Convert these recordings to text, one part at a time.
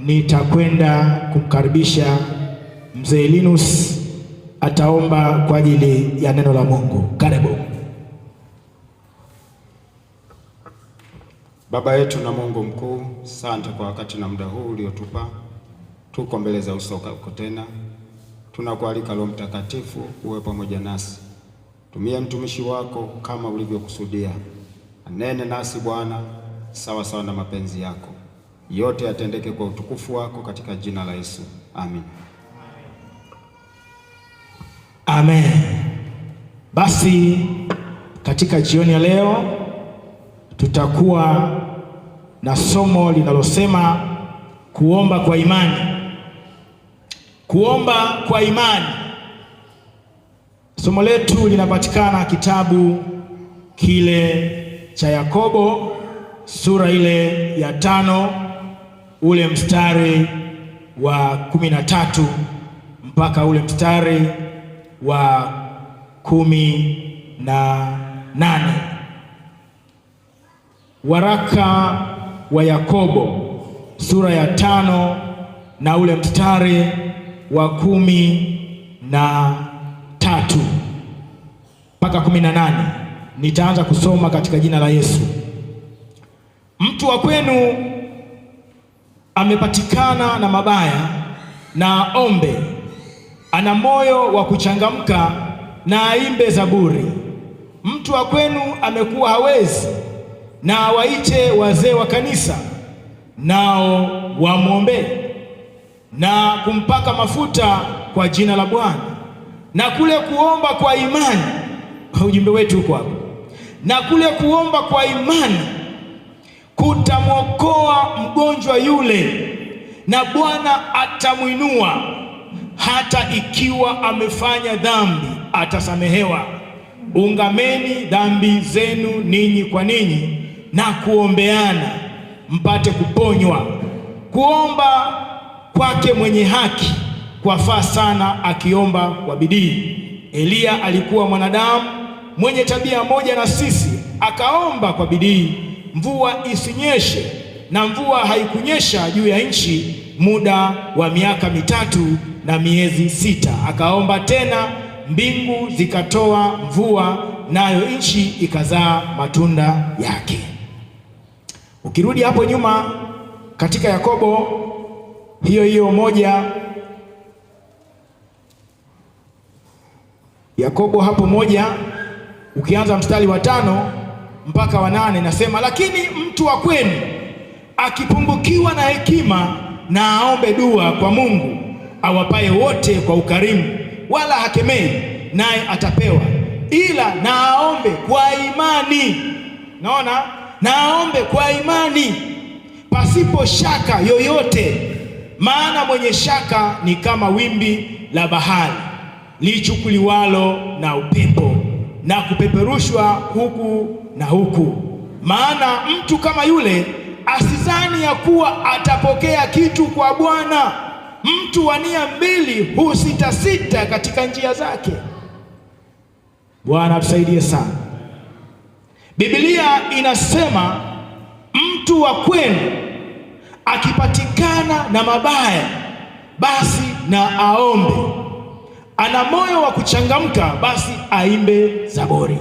nitakwenda kumkaribisha mzee Linus, ataomba kwa ajili ya neno la Mungu. Karibu. Baba yetu na Mungu mkuu, asante kwa wakati na muda huu uliotupa. Tuko mbele za uso wako tena. Tunakualika Roho Mtakatifu uwe pamoja nasi. Tumia mtumishi wako kama ulivyokusudia. Anene nasi Bwana sawa sawa na mapenzi yako. Yote yatendeke kwa utukufu wako katika jina la Yesu. Amen. Amen. Basi katika jioni ya leo tutakuwa na somo linalosema kuomba kwa imani. Kuomba kwa imani. Somo letu linapatikana kitabu kile cha Yakobo sura ile ya 5 ule mstari wa 13 mpaka ule mstari wa 18. Waraka wa Yakobo sura ya 5 na ule mstari wa 13 mpaka 18. Nitaanza kusoma katika jina la Yesu. Mtu wa kwenu amepatikana na mabaya na ombe, ana moyo wa kuchangamka na aimbe zaburi. Mtu wa kwenu amekuwa hawezi, na waite wazee wa kanisa, nao wamwombee na kumpaka mafuta kwa jina la Bwana. Na kule kuomba kwa imani, ujumbe wetu uko hapo, na kule kuomba kwa imani kutamwokoa mgonjwa yule, na Bwana atamwinua. Hata ikiwa amefanya dhambi atasamehewa. Ungameni dhambi zenu ninyi kwa ninyi na kuombeana mpate kuponywa. Kuomba kwake mwenye haki kwafaa sana akiomba kwa bidii. Eliya alikuwa mwanadamu mwenye tabia moja na sisi, akaomba kwa bidii mvua isinyeshe, na mvua haikunyesha juu ya nchi muda wa miaka 3 na miezi 6. Akaomba tena, mbingu zikatoa mvua, nayo nchi ikazaa matunda yake. Ukirudi hapo nyuma katika Yakobo hiyo 1, Yakobo hapo 1 ukianza mstari wa 5 mpaka wa 8, nasema lakini mtu wa kwenu akipungukiwa na hekima, na aombe dua kwa Mungu awapaye wote kwa ukarimu, wala hakemei, naye atapewa. Ila na aombe kwa imani. Naona, na aombe kwa imani pasipo shaka yoyote, maana mwenye shaka ni kama wimbi la bahari lichukuliwalo na upepo na kupeperushwa huku na huku. Maana mtu kama yule asizani ya kuwa atapokea kitu kwa Bwana. Mtu wa nia mbili husitasita katika njia zake. Bwana atusaidie sana. Biblia inasema mtu wa kwenu akipatikana na mabaya, basi na aombe. Ana moyo wa kuchangamka, basi aimbe zaburi.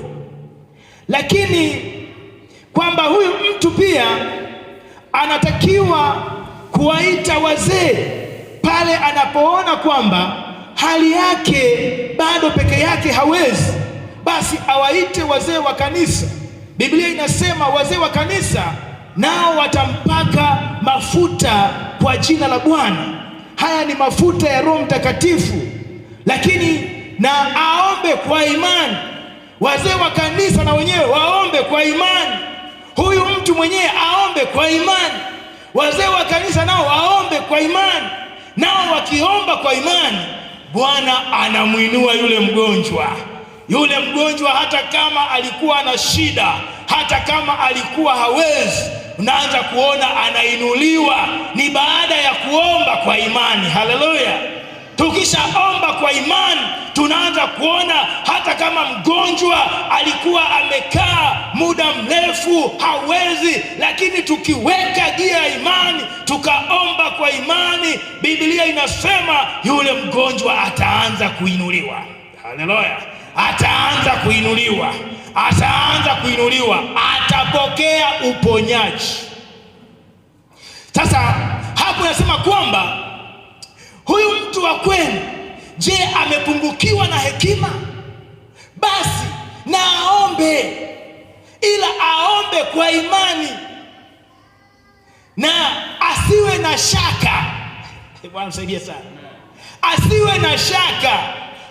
Lakini kwamba huyu mtu pia anatakiwa kuwaita wazee pale anapoona kwamba hali yake bado peke yake hawezi, basi awaite wazee wa kanisa. Biblia inasema wazee wa kanisa nao watampaka mafuta kwa jina la Bwana. Haya ni mafuta ya Roho Mtakatifu, lakini na aombe kwa imani. Wazee wa kanisa na wenyewe waombe kwa imani. Huyu mtu mwenyewe aombe kwa imani. Wazee wa kanisa nao waombe kwa imani. Nao wakiomba kwa imani, Bwana anamwinua yule mgonjwa. Yule mgonjwa hata kama alikuwa na shida, hata kama alikuwa hawezi, unaanza kuona anainuliwa. Ni baada ya kuomba kwa imani. Haleluya! Tukishaomba kwa imani, tunaanza kuona hata kama mgonjwa alikuwa amekaa muda mrefu hawezi, lakini tukiweka gia ya imani, tukaomba kwa imani, Biblia inasema yule mgonjwa ataanza kuinuliwa. Haleluya! Ataanza kuinuliwa, ataanza kuinuliwa, atapokea uponyaji. Sasa hapo nasema kwamba huyu mtu wa kwenu, je, amepungukiwa na hekima? Basi na aombe, ila aombe kwa imani na asiwe na shaka. Bwana msaidie sana. Asiwe na shaka.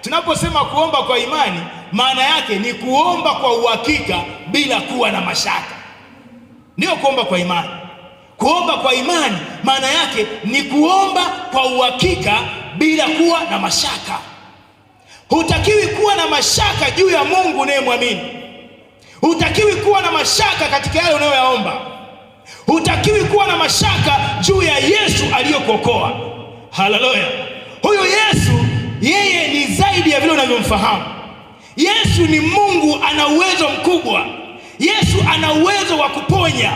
Tunaposema kuomba kwa imani, maana yake ni kuomba kwa uhakika bila kuwa na mashaka. Ndio kuomba kwa imani. Kuomba kwa imani maana yake ni kuomba kwa uhakika bila kuwa na mashaka. Hutakiwi kuwa na mashaka juu ya Mungu unayemwamini. Hutakiwi kuwa na mashaka katika yale unayoyaomba. Hutakiwi kuwa na mashaka juu ya Yesu aliyokuokoa. Haleluya! Huyo Yesu, yeye ni zaidi ya vile unavyomfahamu. Yesu ni Mungu, ana uwezo mkubwa. Yesu ana uwezo wa kuponya.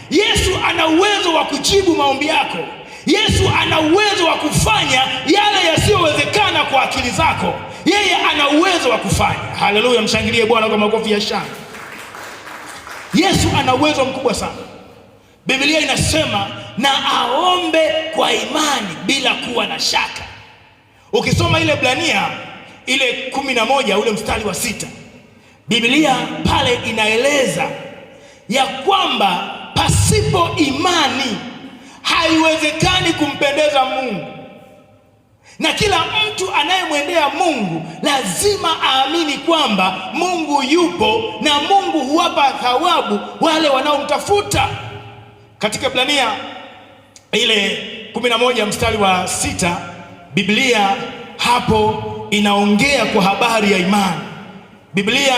Yesu ana uwezo wa kujibu maombi yako. Yesu ana uwezo wa kufanya yale yasiyowezekana kwa akili zako. Yeye ana uwezo wa kufanya. Haleluya! Mshangilie Bwana kwa makofi ya shangwe. Yesu ana uwezo mkubwa sana. Biblia inasema na aombe kwa imani bila kuwa na shaka. Ukisoma ile Ibrania ile 11 ule mstari wa 6, Biblia pale inaeleza ya kwamba pasipo imani haiwezekani kumpendeza Mungu. Na kila mtu anayemwendea Mungu lazima aamini kwamba Mungu yupo na Mungu huwapa thawabu wale wanaomtafuta. Katika Ibrania ile 11 mstari wa 6, Biblia hapo inaongea kwa habari ya imani. Biblia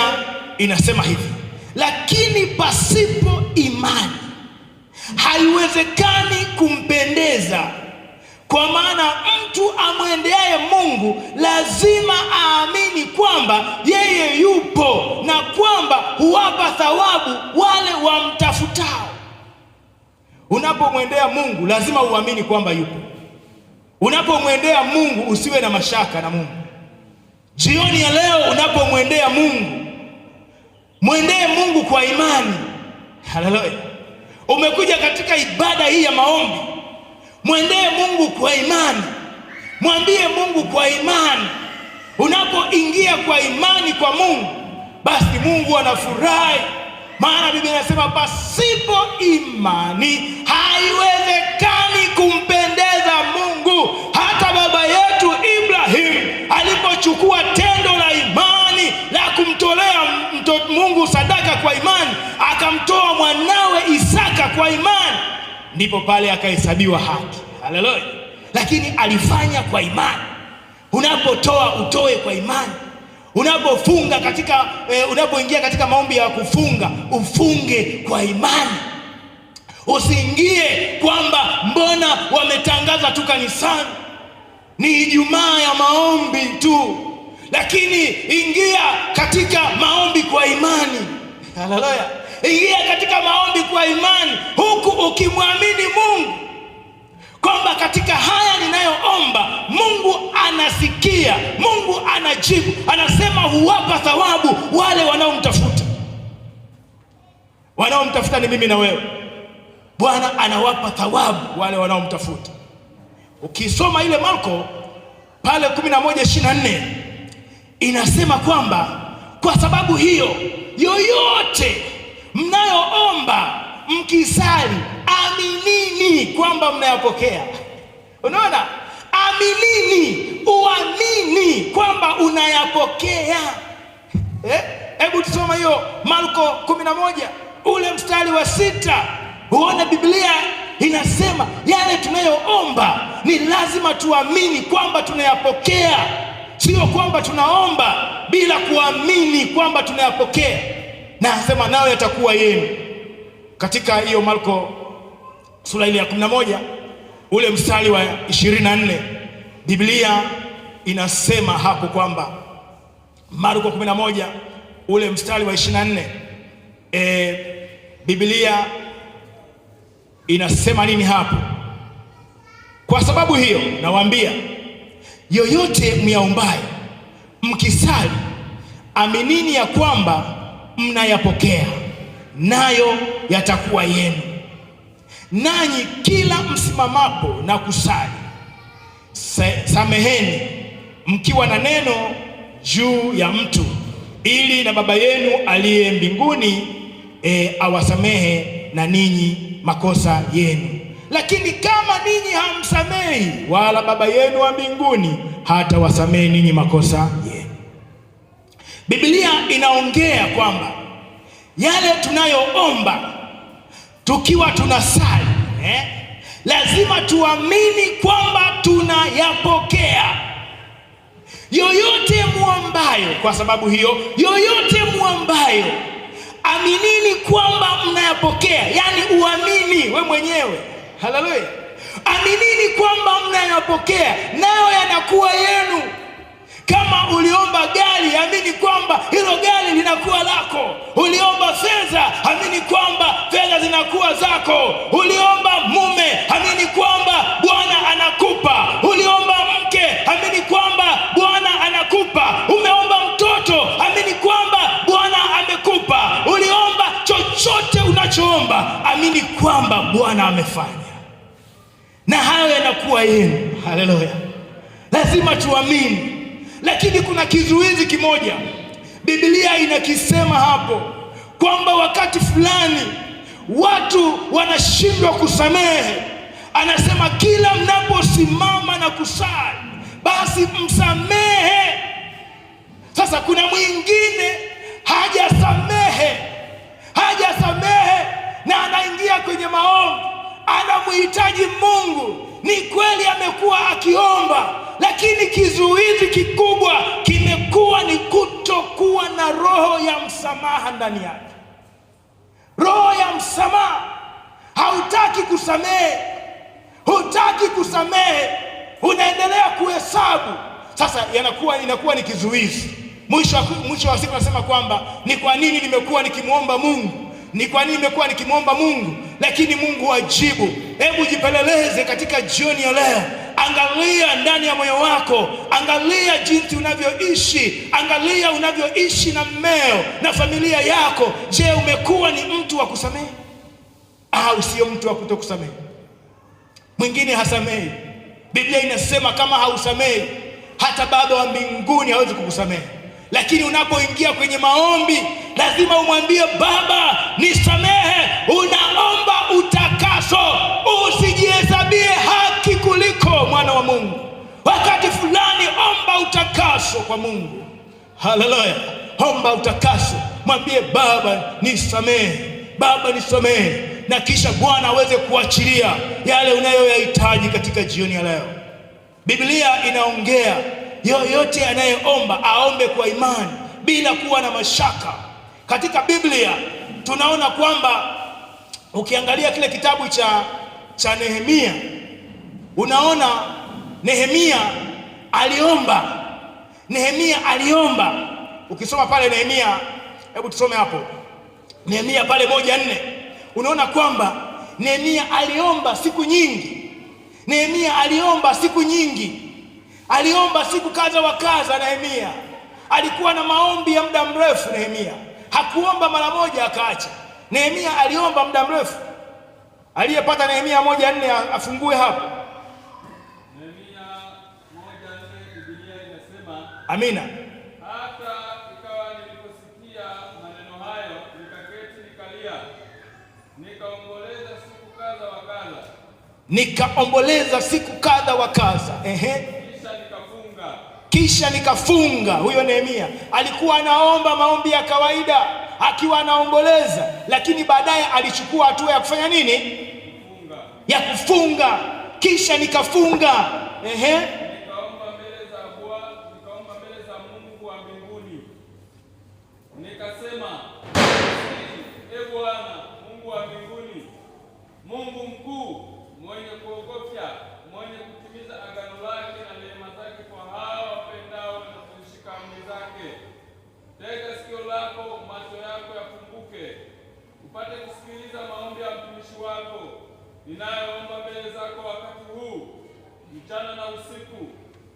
inasema hivi: lakini pasipo imani haiwezekani kumpendeza, kwa maana mtu amwendeaye Mungu lazima aamini kwamba yeye yupo na kwamba huwapa thawabu wale wamtafutao. Unapomwendea Mungu lazima uamini kwamba yupo. Unapomwendea Mungu usiwe na mashaka na Mungu. Jioni ya leo unapomwendea Mungu, mwendee Mungu kwa imani. Haleluya! Umekuja katika ibada hii ya maombi, mwendee Mungu kwa imani. Mwambie Mungu kwa imani. Unapoingia kwa imani kwa Mungu, basi Mungu anafurahi. Maana Biblia inasema pasipo imani haiwezekani kumpendeza Mungu. Hata baba yetu Ibrahim alipochukua tendo la imani la kumtolea Mungu sadaka kwa imani, akamtoa mwanawe Isaka kwa imani, ndipo pale akahesabiwa haki. Haleluya! Lakini alifanya kwa imani. Unapotoa utoe kwa imani. Unapofunga unapoingia katika maombi ya kufunga, ufunge kwa imani. Usiingie kwamba mbona wametangaza tu kanisani ni Ijumaa ya maombi tu, lakini ingia katika maombi kwa imani. Haleluya! Ingia katika maombi kwa imani, huku ukimwamini Mungu kwamba katika haya ninayoomba Mungu anasikia, Mungu anajibu. Anasema huwapa thawabu wale wanaomtafuta. Wanaomtafuta ni mimi na wewe. Bwana anawapa thawabu wale wanaomtafuta. Ukisoma ile Marko pale 11:24 inasema kwamba kwa sababu hiyo yoyote mnayoomba mkisali, aminini kwamba mnayapokea. Unaona? Aminini, uamini kwamba unayapokea. Hebu tusoma hiyo Marko 11 ule mstari wa 6. Uone Biblia inasema yale tunayoomba ni lazima tuamini kwamba tunayapokea. Sio kwamba tunaomba bila kuamini kwamba tunayapokea. Na anasema nayo yatakuwa yenu. Katika hiyo Marko sura ile ya 11 ule mstari wa 24, Biblia inasema hapo kwamba Marko 11 ule mstari wa 24, Biblia inasema nini hapo? Kwa sababu hiyo nawaambia, yoyote myaombayo mkisali, aminini ya kwamba mnayapokea, nayo yatakuwa yenu. Nanyi kila msimamapo na kusali, sameheni mkiwa na neno juu ya mtu, ili na Baba yenu aliye mbinguni awasamehe na ninyi makosa yenu. Lakini kama ninyi hamsamehi, wala Baba yenu wa mbinguni hata wasamehe ninyi makosa yenu. Biblia inaongea kwamba yale tunayoomba tukiwa tunasali, lazima tuamini kwamba tunayapokea. Yoyote muombayo, kwa sababu hiyo, yoyote muombayo aminini kwamba mnayapokea. Yani uamini we mwenyewe. Haleluya. Aminini kwamba mnayapokea, nayo yanakuwa yenu. Kama uliomba gari, amini kwamba hilo gari linakuwa lako. Uliomba fedha, amini kwamba fedha zinakuwa zako. Uliomba mume, amini kwamba Bwana anakupa. Uliomba mke, amini kwamba Bwana anakupa. Umeomba mtoto, amini kwamba Bwana amekupa. Uliomba chochote unachoomba, amini kwamba Bwana amefanya, na hayo yanakuwa yenu. Haleluya. Lazima tuamini. Lakini kuna kizuizi kimoja Biblia inakisema hapo, kwamba wakati fulani watu wanashindwa kusamehe. Anasema kila mnaposimama na kusali, basi msamehe. Sasa kuna mwingine hajasamehe na anaingia kwenye maombi, anamhitaji Mungu. Ni kweli amekuwa akiomba, lakini kizuizi kikubwa kimekuwa ni kutokuwa na roho ya msamaha ndani yake. Roho ya msamaha. Hautaki kusamehe, hutaki kusamehe, unaendelea kuhesabu. Sasa inakuwa ni kizuizi. Mwisho wa siku nasema kwamba ni kwa nini nimekuwa nikimwomba Mungu? Ni kwa nini nimekuwa nikimwomba Mungu lakini Mungu hajibu? Hebu jipeleleze katika jioni ya leo. Angalia ndani ya moyo wako, angalia jinsi unavyoishi, angalia unavyoishi na mmeo na familia yako. Je, umekuwa ni mtu wa kusamehe au sio mtu wa kutokusamehe? Mwingine hasamehi. Biblia inasema kama hausamehi, hata Baba wa mbinguni hawezi kukusamehe. Lakini unapoingia kwenye maombi, lazima umwambie Baba nisamehe. Unaomba utakaso, usijihesabie haki kuliko mwana wa Mungu. Wakati fulani omba utakaso kwa Mungu. Haleluya. Omba utakaso, mwambie Baba nisamehe, Baba nisamehe, na kisha Bwana aweze kuachilia yale unayoyahitaji katika jioni ya leo. Biblia inaongea yoyote anayeomba aombe kwa imani bila kuwa na mashaka. Katika Biblia tunaona kwamba ukiangalia kile kitabu cha Nehemia, unaona Nehemia aliomba. Ukisoma pale Nehemia, hebu tusome hapo Nehemia pale 1:4, unaona kwamba Nehemia aliomba siku nyingi. Nehemia aliomba siku nyingi. Aliomba siku kadha wa kadha. Nehemia alikuwa na maombi ya muda mrefu. Nehemia hakuomba mara moja akaacha. Nehemia aliomba muda mrefu. Aliyepata Nehemia 1:4 afungue hapo. Nehemia 1:4, Biblia inasema, amina. Hata ikawa niliposikia maneno hayo, nikaketi nikalia, nikaomboleza siku kadha wa kadha. Nikaomboleza siku kadha wa kadha. Kisha nikafunga. Huyo Nehemia alikuwa anaomba maombi ya kawaida akiwa anaomboleza, lakini baadaye alichukua hatua ya kufanya nini? Ya kufunga. Kisha nikafunga. Nikaomba mbele za Mungu wa mbinguni. Nikasema, Ee Bwana Mungu wa mbinguni, Mungu mkuu, mwenye kuogofya, mwenye kutimiza agano lake na neema zake kwa hao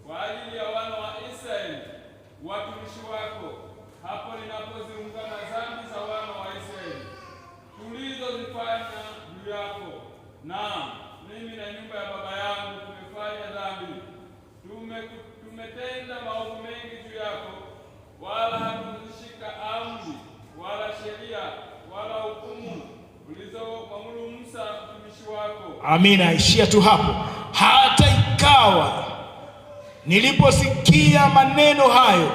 kwa ajili ya wana wa Israeli watumishi wako, hapo ninapoziungana dhambi za wana wa Israeli tulizozifanya juu yako. Naam, mimi na nyumba ya baba yangu tumefanya dhambi, tumetenda maovu mengi juu yako, wala hatukuzishika amri wala sheria wala hukumu ulizomwamuru Musa mtumishi wako. Amina. Ishia tu hapo. Hata ikawa niliposikia maneno hayo,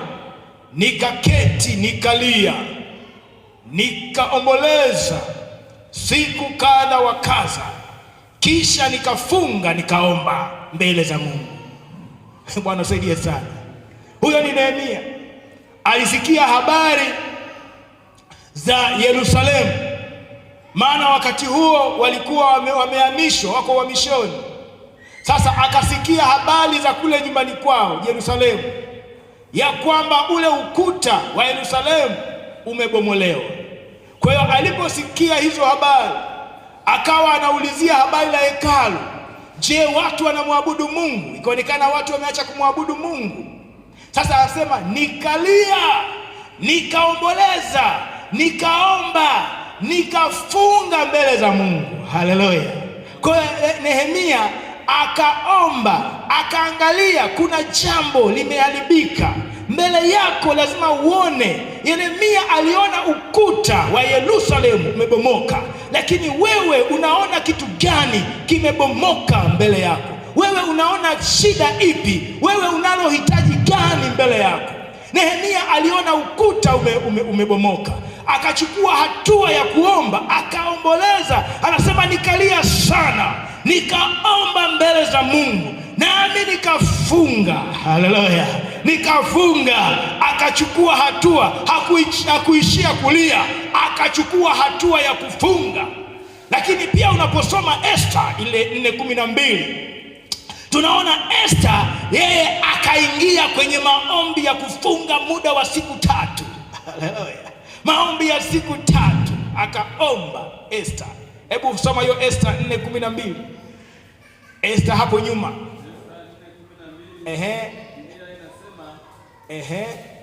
nikaketi, nikalia, nikaomboleza siku kadha wa kadha, kisha nikafunga, nikaomba mbele za Mungu. Bwana usaidie sana. Huyo ni Nehemia. Alisikia habari za Yerusalemu, maana wakati huo walikuwa wamehamishwa, wako uhamishoni. Sasa akasikia habari za kule nyumbani kwao Yerusalemu, ya kwamba ule ukuta wa Yerusalemu umebomolewa. Kwa hiyo aliposikia hizo habari, akawa anaulizia habari la hekalu. Je, watu wanamwabudu Mungu? Ikaonekana watu wameacha kumwabudu Mungu. Sasa anasema nikalia, nikaomboleza, nikaomba, nikafunga mbele za Mungu. Haleluya! Kwa hiyo Nehemia akaomba, akaangalia kuna jambo limeharibika mbele yako, lazima uone. Yeremia aliona ukuta wa Yerusalemu umebomoka, lakini wewe unaona kitu gani kimebomoka mbele yako? Wewe unaona shida ipi? Wewe unalohitaji gani mbele yako? Nehemia aliona ukuta umebomoka, akachukua hatua ya kuomba, akaomboleza. Anasema nikalia sana, nikaomba mbele za Mungu, nami nikafunga. Haleluya! Nikafunga. Akachukua hatua, hakuishia kulia, akachukua hatua ya kufunga. Lakini pia unaposoma Esta ile 4:12, tunaona Esta yeye akaingia kwenye maombi ya kufunga muda wa siku 3. Haleluya! Maombi ya siku 3 akaomba Esta. Hebu soma hiyo Esta 4:12. Esta hapo nyuma.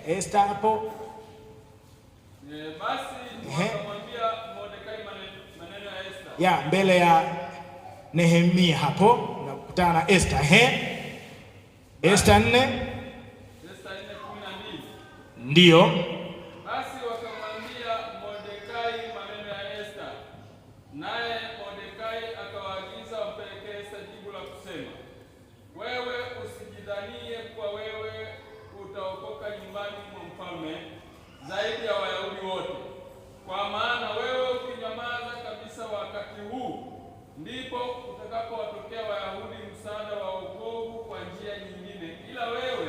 Esta hapo. Basi wakamwambia Mordekai maneno ya Esta. Ya mbele ya Nehemia hapo nakutana na Esta. Esta 4. Esta 4:12. Ndio. Basi wakamwambia Mordekai maneno ya Esta, naye Mordekai akawaagiza wampelekee Esta jibu la kusema, wewe usijidhanie kuwa wewe utaokoka nyumbani mwa mfalme zaidi ya Wayahudi wote, kwa maana wewe ukinyamaza kabisa wakati huu, ndipo utakapowatokea Wayahudi msaada wa wokovu kwa njia nyingine, ila wewe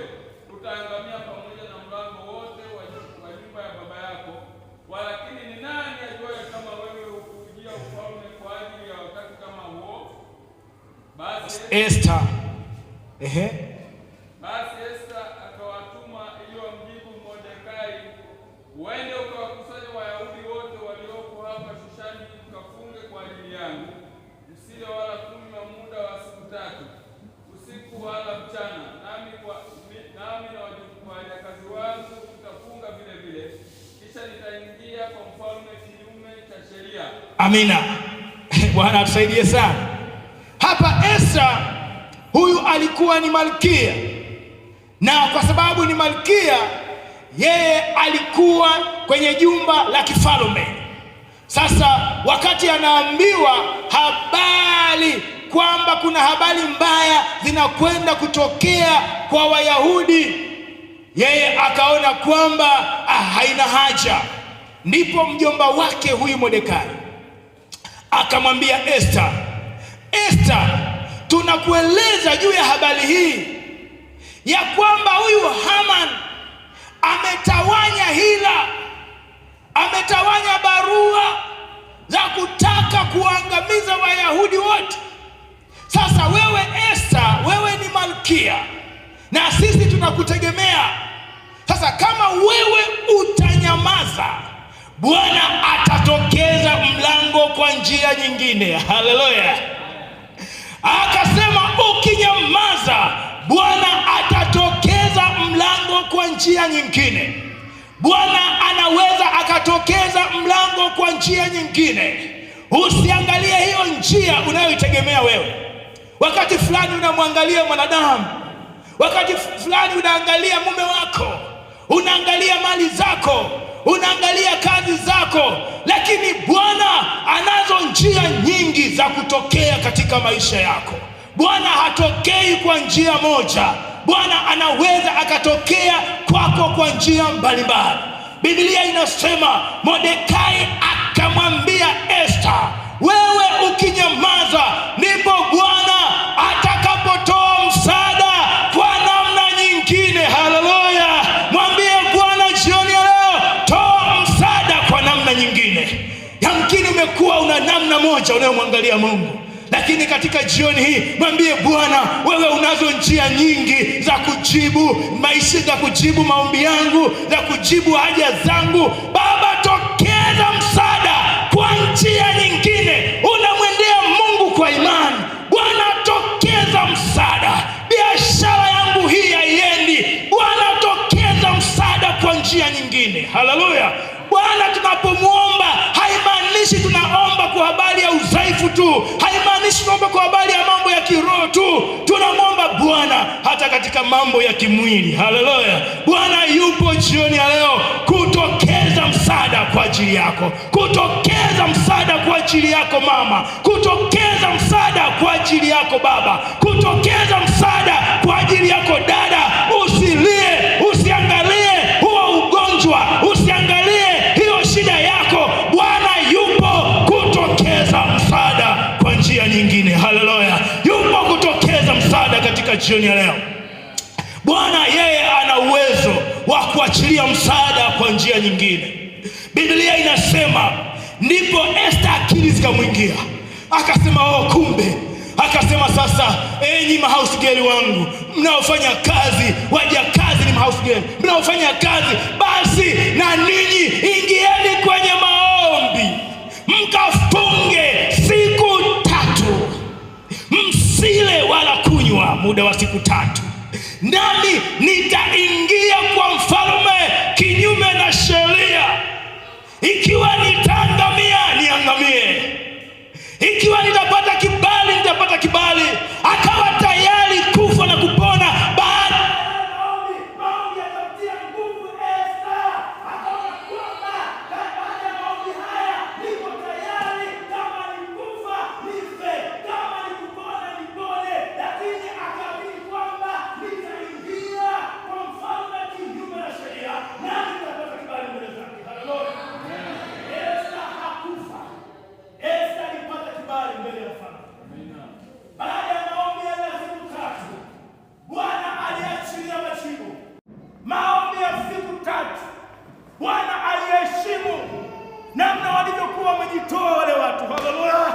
utaangamia pamoja na mlango wote wa nyumba ya baba yako. Walakini ni nani ajuaye kama wewe hukujia ufalme kwa ajili ya wakati kama huo? Basi Esta Basi Esta akawatuma ili wamjibu Mordekai, uende ukawakusanya Wayahudi wote walioko hapa Shushani, mkafunge kwa ajili yangu, msile wala kunywa muda wa siku 3, usiku wala mchana, nami na wajakazi wangu tutafunga vile vile, kisha nitaingia kwa mfalme kinyume cha sheria. Amina. Bwana atusaidie sana. Hapa Esta huyu alikuwa ni malkia, na kwa sababu ni malkia, yeye alikuwa kwenye jumba la kifalme. Sasa wakati anaambiwa habari kwamba kuna habari mbaya zinakwenda kutokea kwa Wayahudi, yeye akaona kwamba haina haja. Ndipo mjomba wake huyu Mordekai akamwambia Esta, Esta, tunakueleza juu ya habari hii ya kwamba huyu Haman ametawanya hila, ametawanya barua za kutaka kuangamiza Wayahudi wote. Sasa wewe Esta, wewe ni malkia na sisi tunakutegemea. Sasa kama wewe utanyamaza, Bwana atatokeza mlango kwa njia nyingine. Haleluya! Akasema ukinyamaza, Bwana atatoa njia nyingine. Bwana anaweza akatokeza mlango kwa njia nyingine. Usiangalie hiyo njia unayoitegemea wewe. Wakati fulani unamwangalia mwanadamu, wakati fulani unaangalia mume wako, unaangalia mali zako, unaangalia kazi zako, lakini Bwana anazo njia nyingi za kutokea katika maisha yako. Bwana hatokei kwa njia moja. Bwana anaweza akatokea kwako kwa njia mbalimbali. Biblia inasema Mordekai akamwambia Esther, wewe ukinyamaza ndipo Bwana atakapotoa msaada kwa namna nyingine. Haleluya! Mwambie Bwana jioni ya leo, toa msaada kwa namna nyingine. Yamkini umekuwa una namna moja unayomwangalia Mungu, lakini katika jioni hii mwambie Bwana, wewe unazo njia nyingi za kujibu maisha, za kujibu maombi yangu, za kujibu haja zangu. Baba, tokeza msaada kwa njia nyingine. Unamwendea Mungu kwa imani. Bwana, tokeza msaada. Biashara yangu hii haiendi. Bwana, tokeza msaada kwa njia nyingine. Haleluya! Bwana, tunapomwomba haimaanishi tunaomba kwa habari ya udhaifu tu, haimaanishi tunaomba kwa habari ya mambo ya kiroho tu. Tunamwomba Bwana hata katika mambo ya kimwili. Haleluya! Bwana yupo jioni ya leo kutokeza msaada kwa ajili yako, kutokeza msaada kwa ajili yako mama, kutokeza msaada kwa ajili yako baba, kutokeza msaada kwa ajili yako dada. Usilie, usiangalie huo ugonjwa, usiangalie hiyo shida yako. Bwana yupo kutokeza msaada kwa njia nyingine. Haleluya! Yupo kutokeza msaada katika jioni ya leo. Bwana yeye ana uwezo wa kuachilia msaada kwa njia nyingine. Biblia inasema ndipo Esther akili zikamwingia, akasema kumbe. Akasema sasa, enyi mahouse girl wangu mnaofanya kazi, wajakazi ni mahouse girl, mnaofanya kazi, basi na ninyi ingieni kwenye maombi, mkafunge siku 3, msile wala kunywa muda wa siku 3, nami nitaingia kwa mfalme kinyume na sheria. Ikiwa nitaangamia, niangamie. Ikiwa nitapata kibali, nitapata kibali. Akawa tayari kufa na kupona. Baada ya maombi yakamtia nguvu Esther. Akaona kwamba baada ya maombi haya niko tayari, kama ni kufa nife, kama ni kupona nipone. Lakini akaamini kwamba nitaingia kwa mfalme kinyume na sheria, nami nitapata kibali mbele zake. Haleluya! Esther hakufa. Esther alipata kibali mbele ya mfalme. Baada ya maombi ya siku 3, Bwana aliachilia majibu. Maombi ya siku 3, Bwana aliheshimu namna walivyokuwa wamejitoa wale watu. Haleluya!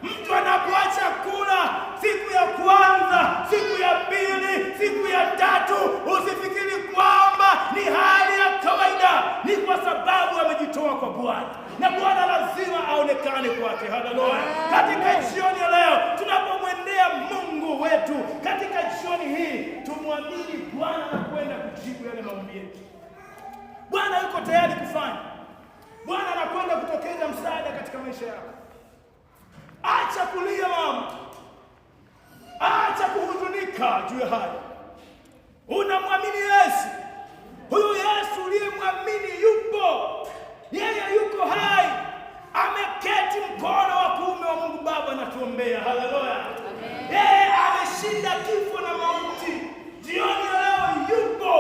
Mtu anapoacha kula siku ya kwanza, siku ya pili, siku ya 3, usifikiri kwamba ni hali ya kawaida. Ni kwa sababu amejitoa kwa Bwana, na Bwana lazima aonekane kwake. Haleluya! Katika jioni ya leo tunapomwendea Mungu wetu, katika jioni hii tumwamini Bwana na kwenda kujibu yale maombi yetu. Bwana yuko tayari kufanya. Bwana anakwenda kutokeza msaada katika maisha yako. Acha kulia mama, acha kuhuzunika juu ya haya. Unamwamini Yesu. Huyu Yesu uliyemwamini yupo. Yeye yuko hai, ameketi mkono wa kuume wa Mungu Baba na tuombea. Haleluya! Yeye ameshinda kifo na mauti. Jioni ya leo yupo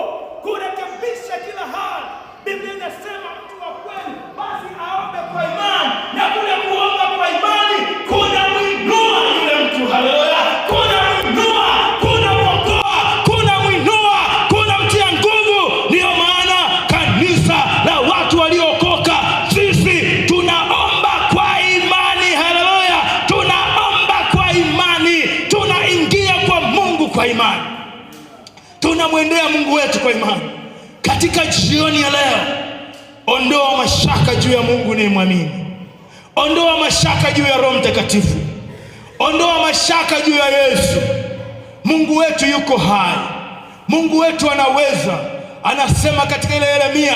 kurekebisha kila hali. Biblia inasema mtu wa kweli basi aombe kwa imani, na kule kuomba kwa imani kuna mwinua yule mtu. Haleluya! Kuna mwinua, kuna mwokoa, kuna mwinua, kuna mtia nguvu. Ndiyo maana kanisa la watu waliookoka, sisi tunaomba kwa imani. Haleluya! Tunaomba kwa imani, tunaingia kwa Mungu kwa imani, tunamwendea Mungu wetu kwa imani. Katika jioni ya leo, ondoa mashaka juu ya Mungu unayemwamini. Ondoa mashaka juu ya Roho Mtakatifu. Ondoa mashaka juu ya Yesu. Mungu wetu yuko hai. Mungu wetu anaweza Anasema katika ile Yeremia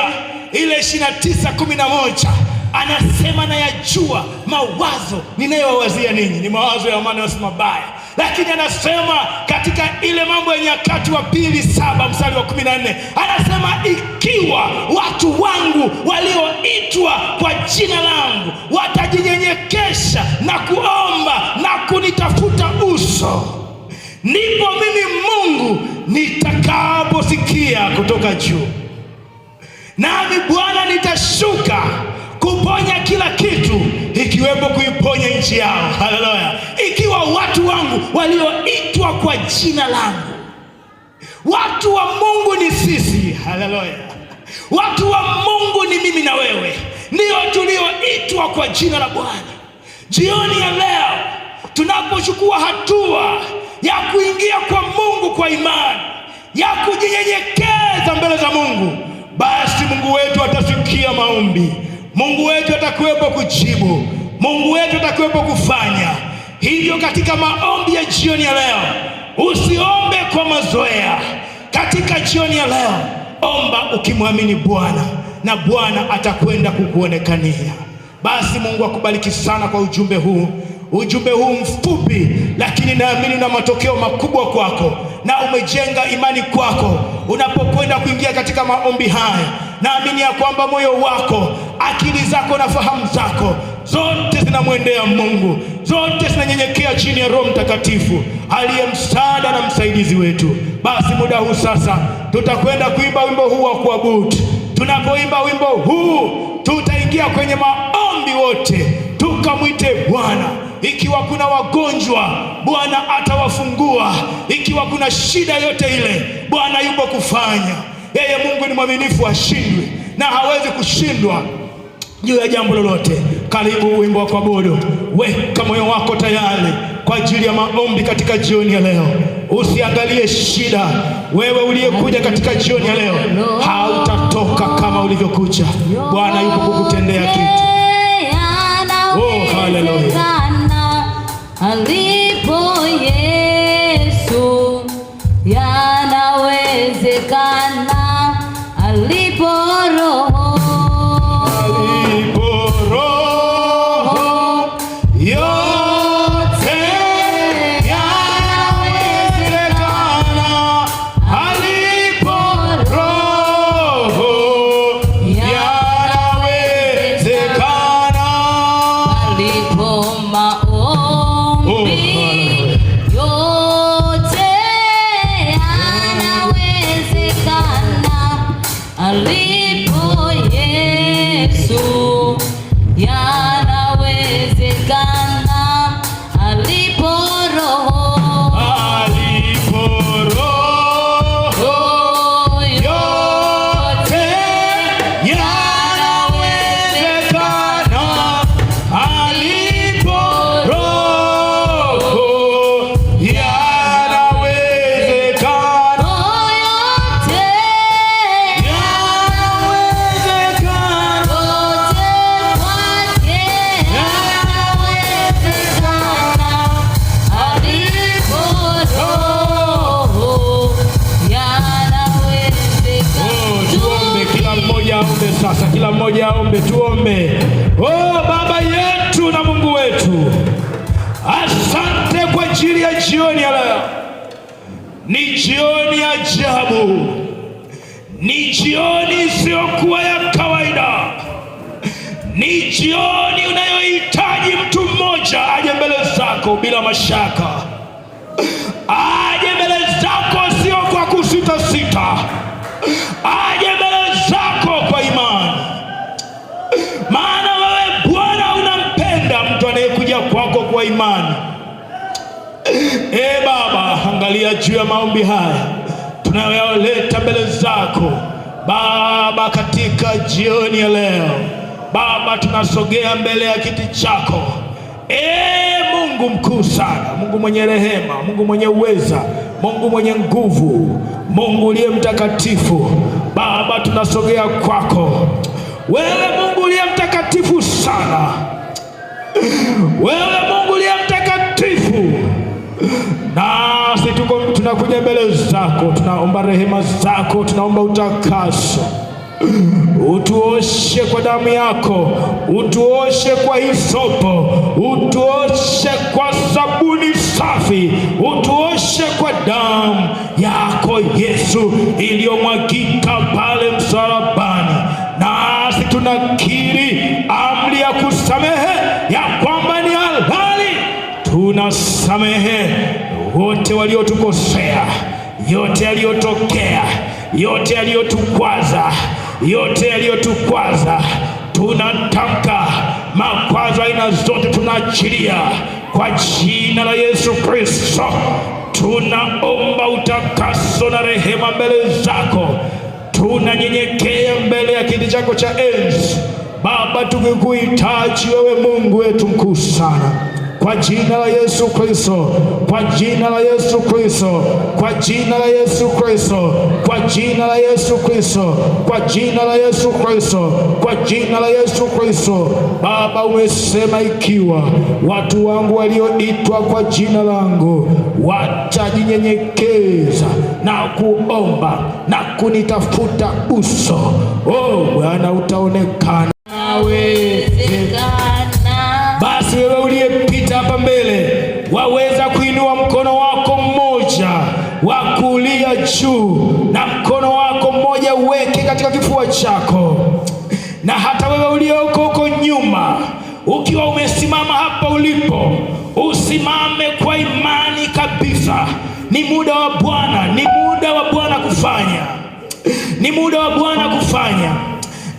ile 29:11, anasema nayajua mawazo ninayowazia ninyi ni mawazo ya amani, si mabaya. Lakini anasema katika ile Mambo ya Nyakati wa Pili 7 mstari wa 14, anasema ikiwa watu wangu walioitwa kwa jina langu watajinyenyekesha na kuomba na kunitafuta uso, ndipo mimi Mungu nitakaposikia kutoka juu, nami Bwana nitashuka kuponya kila kitu, ikiwepo kuiponya nchi yao. Haleluya! Ikiwa watu wangu walioitwa kwa jina langu. Watu wa Mungu ni sisi. Haleluya! Watu wa Mungu ni mimi na wewe, ndio tulioitwa kwa jina la Bwana. Jioni ya leo tunapochukua hatua ya kuingia kwa Mungu kwa imani, ya kujinyenyekeza mbele za Mungu, basi Mungu wetu atasikia maombi. Mungu wetu atakuwepo kujibu. Mungu wetu atakuwepo kufanya hivyo. Katika maombi ya jioni ya leo, usiombe kwa mazoea. Katika jioni ya leo, omba ukimwamini Bwana, na Bwana atakwenda kukuonekania. Basi Mungu akubariki sana kwa ujumbe huu mfupi, lakini naamini na matokeo makubwa kwako, na umejenga imani kwako unapokwenda kuingia katika maombi haya. Naamini ya kwamba moyo wako, akili zako na fahamu zako zote zinamwendea Mungu, zote zinanyenyekea chini ya Roho Mtakatifu aliye msaada na msaidizi wetu. Basi muda huu sasa tutakwenda kuimba wimbo huu wa kuabudu. Tunapoimba wimbo huu, tutaingia kwenye maombi wote, tukamwite Bwana. Ikiwa kuna wagonjwa, Bwana atawafungua. Ikiwa kuna shida yote ile, Bwana yupo kufanya. Yeye Mungu ni mwaminifu, ashindwe na hawezi kushindwa juu ya jambo lolote. Karibu wimbo wa kuabudu. Weka moyo wako tayari kwa ajili ya maombi katika jioni ya leo. Usiangalie shida. Wewe uliyekuja katika jioni ya leo, hautatoka kama ulivyokuja. Bwana yupo kukutendea kitu. Oh, haleluya. Alipo Yesu yanawezekana, alipo Roho yote yanawezekana, alipo Roho yanawezekana, alipo maombi yote yanawezekana, alipo Yesu yanawezekana, alipo Roho yote yanawezekana, alipo Roho yanawezekana, yote yanawezekana, Tuombe, kila mmoja aombe sasa, kila mmoja aombe, tuombe. Oh Baba yetu na Mungu wetu, asante kwa ajili ya jioni ya leo. Ni jioni ya ajabu, ni jioni isiyokuwa ya kawaida, ni jioni unayohitaji mtu mmoja aje mbele zako bila mashaka, aje mbele zako sio kwa kusita sita, aje mbele zako kwa imani. Maana wewe Bwana unampenda mtu anayekuja kwako kwa imani. Baba, angalia juu ya maombi haya tunayoyaleta mbele zako Baba, katika jioni ya leo Baba, tunasogea mbele ya kiti chako. Mungu mkuu sana, Mungu mwenye rehema, Mungu mwenye uweza, Mungu mwenye nguvu, Mungu uliye mtakatifu Baba, tunasogea kwako. Wewe Mungu uliye mtakatifu sana, wewe Mungu uliye mtakatifu, nasi tunakuja mbele zako, tunaomba rehema zako, tunaomba utakaso. Utuoshe kwa damu yako, utuoshe kwa hisopo, utuoshe kwa sabuni safi, utuoshe kwa damu yako Yesu iliyomwagika pale msalabani. Nasi tunakiri amri ya kusamehe ya kwamba ni halali. Tunasamehe wote waliotukosea, yote yaliyotokea, yote yaliyotukwaza, yote yaliyotukwaza. Tunatamka makwazo aina zote tunaachilia kwa jina la Yesu Kristo. Tunaomba utakaso na rehema mbele zako. Tunanyenyekea mbele ya kiti chako cha enzi Baba, tukikuhitaji wewe Mungu wetu mkuu sana. Kwa jina la Yesu Kristo, kwa jina la Yesu Kristo, kwa jina la Yesu Kristo, kwa jina la Yesu Kristo, kwa jina la Yesu Kristo, kwa jina la Yesu Kristo. Baba, umesema ikiwa watu wangu walioitwa kwa jina langu watajinyenyekeza na kuomba na kunitafuta uso, Bwana, utaonekana basi. Wewe uliyepita hapa mbele, waweza kuinua mkono wako mmoja wa kulia juu na mkono wako mmoja uweke katika kifua chako. Na hata wewe ulioko huko nyuma, ukiwa umesimama hapa ulipo, usimame kwa imani kabisa. Ni muda wa Bwana, ni muda wa Bwana kufanya, ni muda wa Bwana kufanya.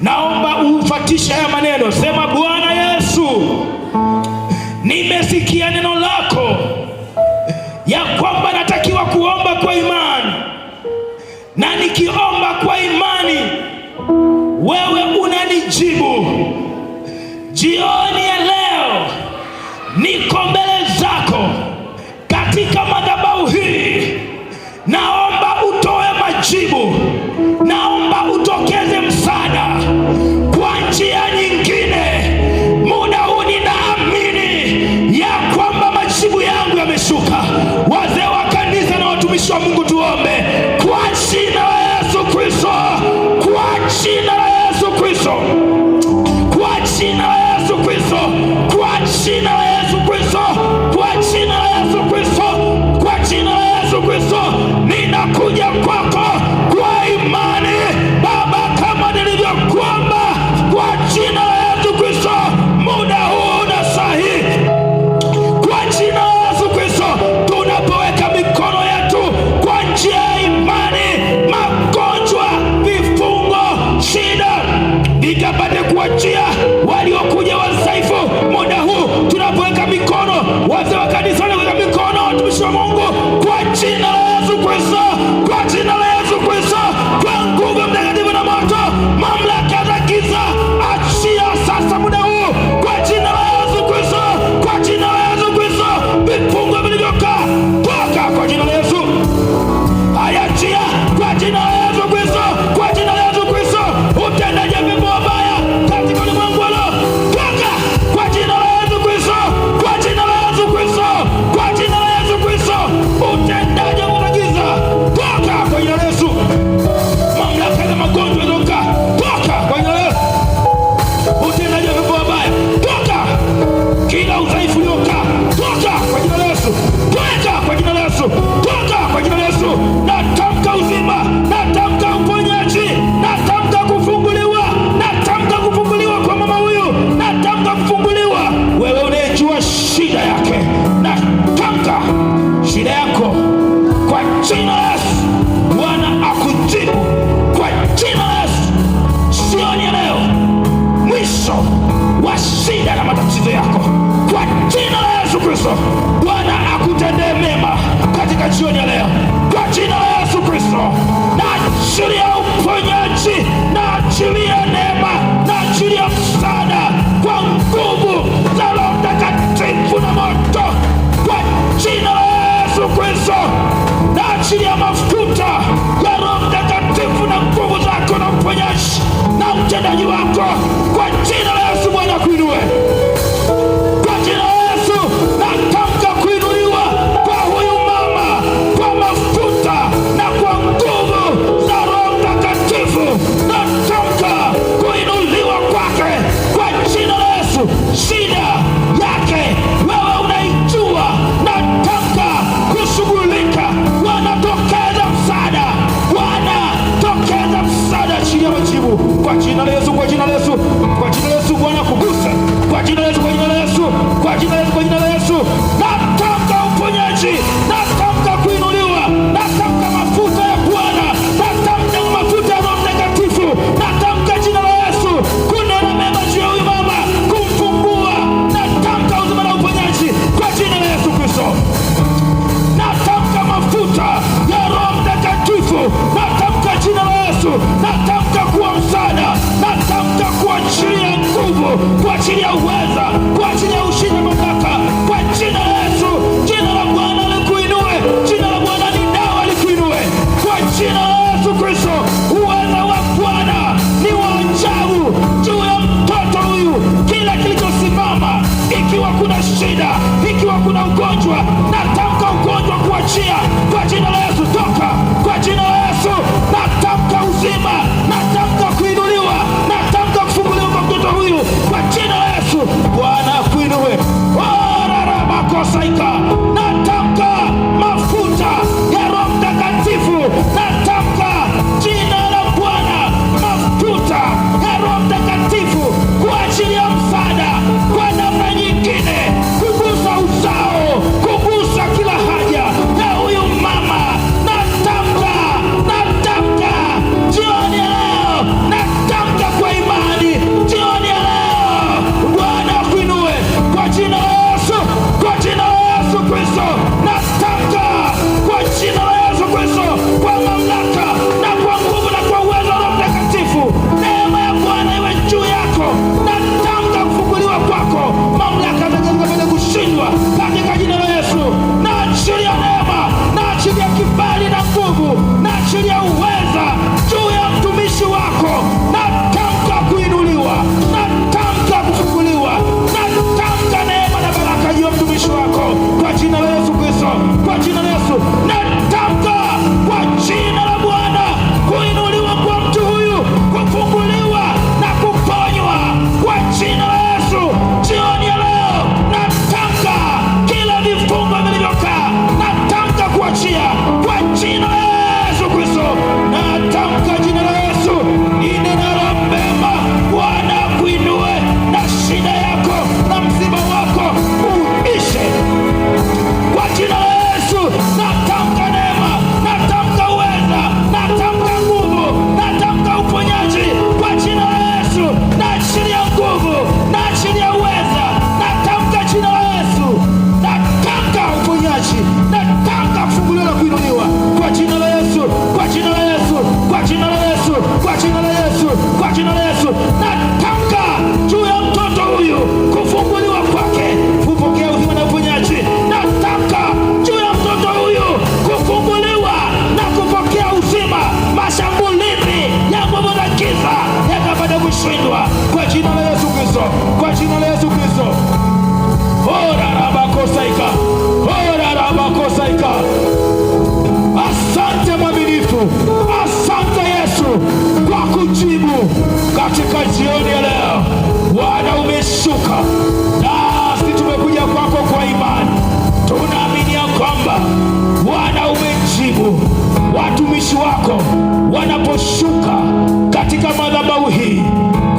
Naomba ufuatishe haya maneno. Sema: Bwana Yesu, nimesikia neno lako ya kwamba natakiwa kuomba kwa imani, na nikiomba kwa imani wewe unanijibu. Jioni ya leo niko mbele zako katika madhabahu hii, naomba utoe majibu, naomba utokeze msaada kwa njia nyingine. Muda huu ninaamini ya kwamba majibu yangu yameshuka. Wazee wa kanisa na watumishi wa Mungu, tuombe kwa jina la Yesu Kristo, kwa jina la Yesu Kristo, kwa jina la Yesu Kristo, kwa jina la Yesu Kristo, kwa jina la Yesu Kristo, kwa jina la Yesu Kristo. Ninakuja kwako kwa imani Baba, kama nilivyokuomba kwa jina la Yesu Kristo. Muda huu na sahihi, kwa jina la Yesu Kristo, tunapoweka mikono yetu kwa njia ya imani, magonjwa, vifungo, shida vikapate kuachia waliokuja wadhaifu. Muda huu tunapoweka mikono, wazee wa kanisa wanaweka mikono, watumishi wa Mungu, kwa jina la Yesu Kristo, kwa jina la Yesu Kristo, kwa nguvu ya mtakatifu na moto, mamlaka za giza achia sasa muda huu kwa jina la Yesu Kristo, kwa jina la Yesu Kristo. Vifungo vilivyokaa toka kwa jina la Yesu, hayachia kwa jina la Yesu Kristo, kwa jina la Yesu Kristo. Utendaji mambo mabaya katika ulimwengu wa leo toka kwa jina la Yesu Kristo, kwa jina la Yesu Kristo, kwa jina la Yesu Kristo. Utendaji wa giza toka kwa jina la Yesu. Mamlaka za magonjwa toka kwa jina la Yesu. Utendaji wa mambo mabaya toka, kila udhaifu uliokaa toka kwa jina la Yesu, toka kwa jina la Yesu, toka kwa jina la Yesu. Natamka uzima, natamka uponyaji, natamka kufunguliwa, natamka kufunguliwa kwa mama huyu, natamka kufunguliwa. Wewe unayejua shida yake, natamka shida yako kwa jina la Yesu. Bwana akujibu kwa jina la Yesu. Jioni ya leo mwisho wa shida na matatizo yako kwa jina la Yesu Kristo. Bwana akutendee mema katika jioni ya leo kwa jina la Yesu Kristo. Na achilia uponyaji, na achilia neema, na achilia msaada kwa nguvu za Roho Mtakatifu na moto kwa jina la Yesu Kristo. Na achilia mafuta ya Roho Mtakatifu na nguvu zako na uponyaji na utendaji wako kwa jina la Yesu. Bwana kuinue kwa jina la Yesu. Natamka kuinuliwa kwa huyu mama kwa mafuta kwa jina la Yesu, kwa jina la Yesu, kwa jina la Yesu. Bwana kuguse kwa jina la Yesu, kwa jina la Yesu, kwa jina la Yesu, kwa jina la Yesu. Natamka uponyaji, natamka kuinuliwa, natamka mafuta ya Bwana, natamka mafuta ya Roho Mtakatifu, natamka jina la Yesu kunena mema juu ya huyu mama, kumfungua, natamka uzima na uponyaji kwa jina la Yesu Kristo. Natamka mafuta ya Roho Mtakatifu, natamka jina la Yesu, natamka kuwa msaada, natamka kuachilia nguvu, kuachilia uweza, kuachilia ushindi, mamlaka kwa jina la Yesu. Jina la Bwana likuinue, jina la Bwana ni dawa, likuinue kwa jina la Yesu Kristo. Uweza wa Bwana ni wa ajabu juu ya mtoto huyu. Kila kilichosimama, ikiwa kuna shida, ikiwa kuna ugonjwa, natamka ugonjwa kuachia kwa jina la Yesu. Toka kwa jina la Yesu. Natamka uzima, natamka kuinuliwa, natamka kufunguliwa kwa mtoto huyu kwa jina la Yesu. Bwana akuinue. Makosaika, natamka mafuta ya Roho Mtakatifu, natamka jina la Bwana, mafuta ya Roho Mtakatifu kuachilia msaada kwa namna nyingine, kugusa uzao, kugusa kila haja ya huyu mama. Natamka jioni ya leo, natamka kwa imani jioni ya leo. Bwana akuinue kwa jina la Yesu, kwa jina la Yesu Kristo. Natamka kwa jina la Yesu Kristo, kwa mamlaka na kwa nguvu na kwa uwezo wa Roho Mtakatifu, neema ya Bwana iwe juu yako. Natamka kufunguliwa kwako, mamlaka za kushindwa katika jina la Yesu. Naachilia neema, naachilia kibali na nguvu, naachilia uweza juu ya mtumishi wako. Natamka kuinuliwa, natamka kufunguliwa, natamka neema na baraka juu ya mtumishi wako kwa jina la Yesu Kristo, kwa jina la Yesu. Natamka kwa jina la Bwana kuinuliwa kwa mtu huyu, kufunguliwa na kuponywa kwa jina la Yesu. Jioni ya leo natamka kila vifungo vilivyokaa, natamka kuachia kwa jina la Yesu Kristo. Natamka jina la Yesu inenalo mema. Bwana kuinue na shida yako na msiba wako uishe kwa jina la Yesu. Natamka neema, natamka uweza, natamka nguvu, natamka uponyaji kwa jina la Yesu. Naachilia nguvu, naachilia uweza, natamka jina la Yesu. Natamka uponyaji, natamka kufunguliwa na kuinuliwa kwa jina la Yesu, kwa jina la Yesu, kwa jina la Yesu, kwa jina la Yesu, kwa jina la Yesu. Natamka juu ya mtoto huyu kufunguliwa kwake, kupokea uzima na uponyaji. Natamka juu ya mtoto huyu kufunguliwa na kupokea uzima. Mashambulizi ya nguvu za giza yakapata kushindwa kwa jina la Yesu Kristo, kwa jina la Yesu Kristo. Rabakosaika. Asante mwaminifu, asante Yesu kwa kujibu katika jioni ya leo. Bwana umeshuka, nasi tumekuja kwako kwa imani. Tunaamini ya kwamba Bwana umejibu watumishi wako wanaposhuka katika madhabahu hii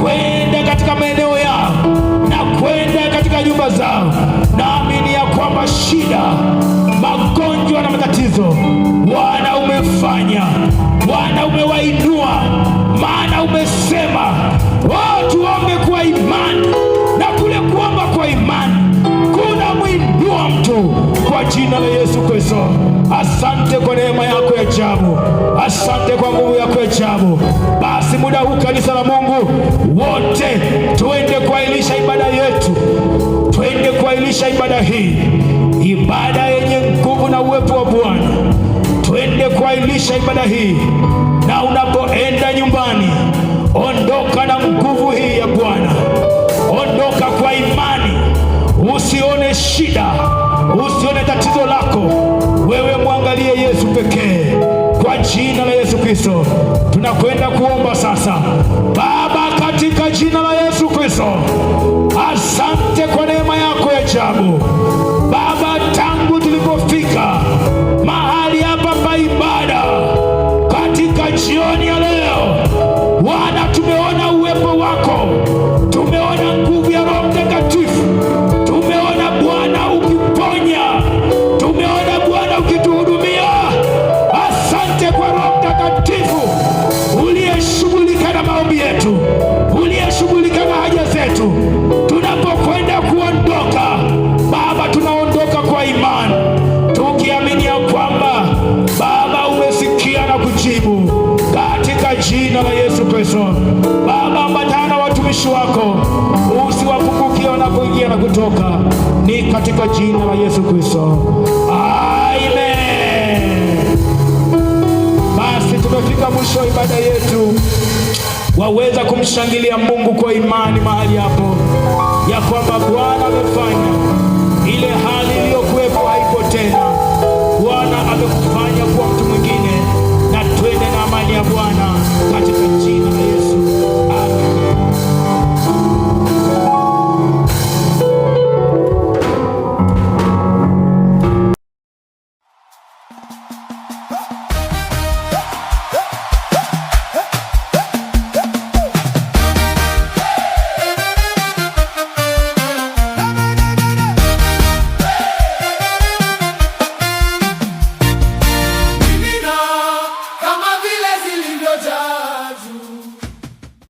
kwenda katika maeneo yao na kwenda katika nyumba zao. Naamini ya kwamba shida, magonjwa na matatizo Bwana umefanya, Bwana umewainua, maana umesema tuombe kwa imani, na kule kuomba kwa imani kuna mwinua mtu kwa jina la Yesu Kristo. Asante kwa neema yako ya ajabu, asante kwa nguvu yako ya ajabu. Basi muda huu kanisa la Mungu wote tuende kuilisha ibada yetu, tuende kuilisha ibada hii, ibada yenye nguvu na uwepo wa Bwana. Tuende kuilisha ibada hii, na unapoenda nyumbani, ondoka na nguvu hii ya Bwana, ondoka kwa imani. Usione shida, usione tatizo lako, wewe mwangalie Yesu pekee. Kwa jina la Yesu Kristo tunakwenda kuomba sasa. Baba, katika jina la Yesu Kristo, asante kwa neema yako ya ajabu. Baba, tangu tulipofika mahali hapa pa ibada katika jioni ya leo, Bwana, tumeona mwisho wa ibada yetu, waweza kumshangilia Mungu kwa imani mahali hapo, ya kwamba Bwana amefanya ile hali